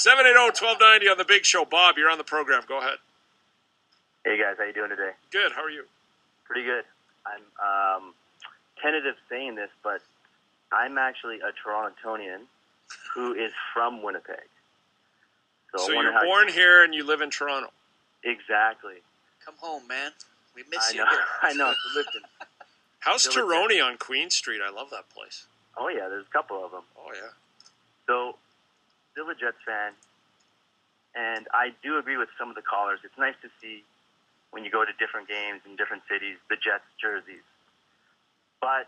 780-1290 on the Big Show. Bob, you're on the program. Go ahead. Hey guys, how you doing today? Good. How are you? Pretty good. I'm tentative saying this, but I'm actually a Torontonian who is from Winnipeg. So you're born here and you live in Toronto. Exactly. Come home, man. We miss you. I know. So listen. How's Toronto on Queen Street? I love that place. Oh yeah, there's a couple of them. Oh yeah. So, still a Jets fan, and I do agree with some of the callers. It's nice to see when you go to different games in different cities, the Jets jerseys. But,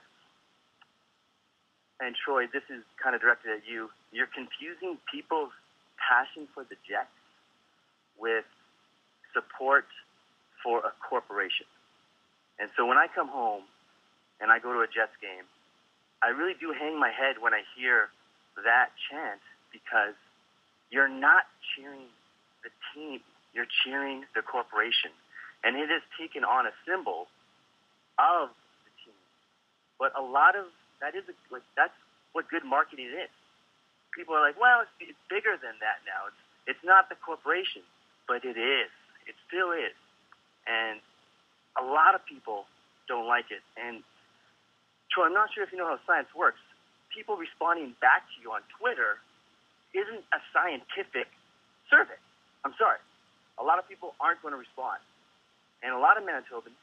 and Troy, this is kind of directed at you. You're confusing people's passion for the Jets with support for a corporation. And so when I come home and I go to a Jets game, I really do hang my head when I hear that chant, because you're not cheering the team, you're cheering the corporation. And it has taken on a symbol of the team. But a lot of that's what good marketing is. People are like, well, it's bigger than that now. It's not the corporation, but it is. It still is. And a lot of people don't like it. And Troy, I'm not sure if you know how science works. People responding back to you on Twitter isn't a scientific survey. I'm sorry. A lot of people aren't going to respond. And a lot of Manitobans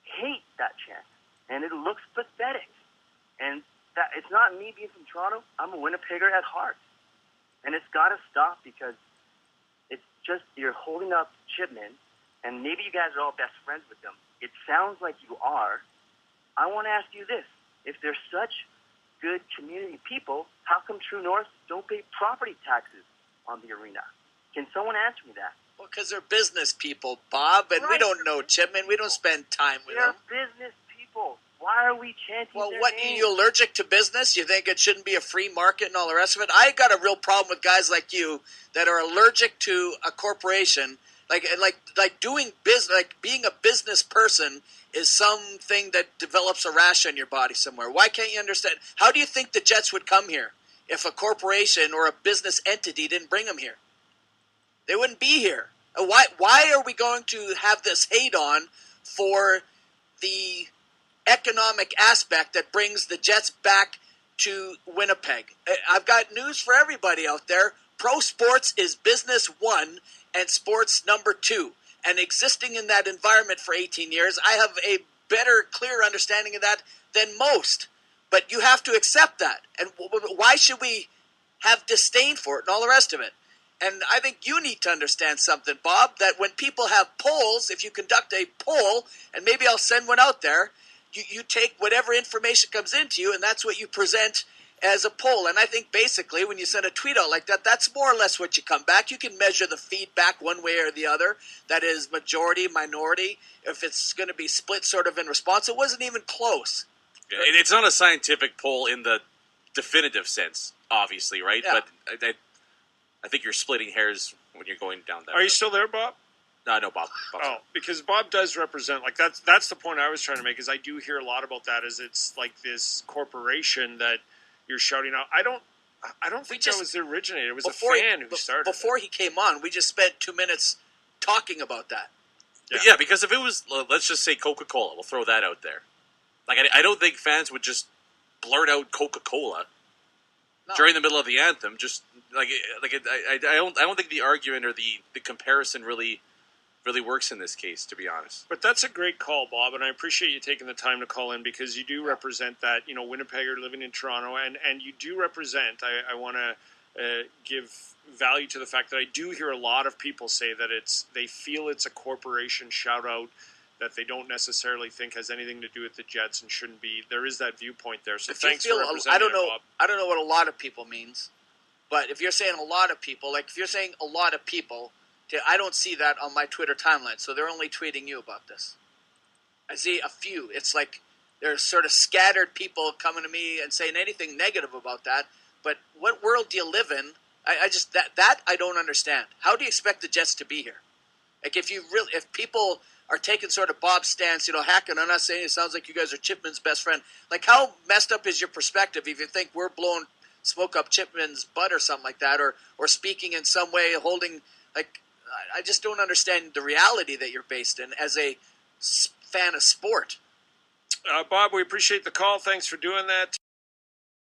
hate that chant. And it looks pathetic. And that it's not me being from Toronto. I'm a Winnipegger at heart. And it's got to stop, because it's just you're holding up Chipman, and maybe you guys are all best friends with them. It sounds like you are. I want to ask you this. If they're such good community people, how come True North don't pay property taxes on the arena? Can someone answer me that? Well, because they're business people, Bob, and we don't know Chipman. We don't spend time with them. They're business people. Why are we chanting their What, names? you allergic to business? You think it shouldn't be a free market and all the rest of it? I got a real problem with guys like you that are allergic to a corporation. Like doing business, like being a business person is something that develops a rash on your body somewhere. Why can't you understand? How do you think the Jets would come here if a corporation or a business entity didn't bring them here? They wouldn't be here. Why are we going to have this hate on for the economic aspect that brings the Jets back to Winnipeg? I've got news for everybody out there. Pro sports is business one and sports number two. And existing in that environment for 18 years, I have a better, clear understanding of that than most. But you have to accept that. And why should we have disdain for it and all the rest of it? And I think you need to understand something, Bob, that when people have polls, if you conduct a poll, and maybe I'll send one out there, you take whatever information comes into you, and that's what you present as a poll. And I think basically when you send a tweet out like that, that's more or less what you come back. You can measure the feedback one way or the other. That is majority, minority. If it's going to be split sort of in response, it wasn't even close. Yeah, it's not a scientific poll in the definitive sense, obviously, right? Yeah. But I think you're splitting hairs when you're going down that Are you still there, Bob? No, Bob. Oh, because Bob does represent, like, that's the point I was trying to make, is I do hear a lot about that, is it's like this corporation that you're shouting out. I don't think that was the originator. It was a fan who started Before he came on, we just spent 2 minutes talking about that. Yeah, because if it was, let's just say Coca-Cola, we'll throw that out there. Like, I don't think fans would just blurt out Coca-Cola during the middle of the anthem. Just I don't think the argument or the comparison really works in this case, to be honest. But that's a great call, Bob, and I appreciate you taking the time to call in, because you do represent that, Winnipegger living in Toronto, and you do represent, I want to give value to the fact that I do hear a lot of people say that they feel it's a corporation shout-out that they don't necessarily think has anything to do with the Jets and shouldn't be. There is that viewpoint there, so thanks for representing Bob. I don't know what a lot of people means, but if you're saying a lot of people, like if you're saying a lot of people, I don't see that on my Twitter timeline, so they're only tweeting you about this. I see a few. It's like there's sort of scattered people coming to me and saying anything negative about that, but what world do you live in? I just that I don't understand. How do you expect the Jets to be here? Like if people are taking sort of Bob's stance, hacking on us, saying it sounds like you guys are Chipman's best friend. Like, how messed up is your perspective if you think we're blowing smoke up Chipman's butt or something like that, or speaking in some way, holding like. I just don't understand the reality that you're based in as a fan of sport. Bob, we appreciate the call. Thanks for doing that.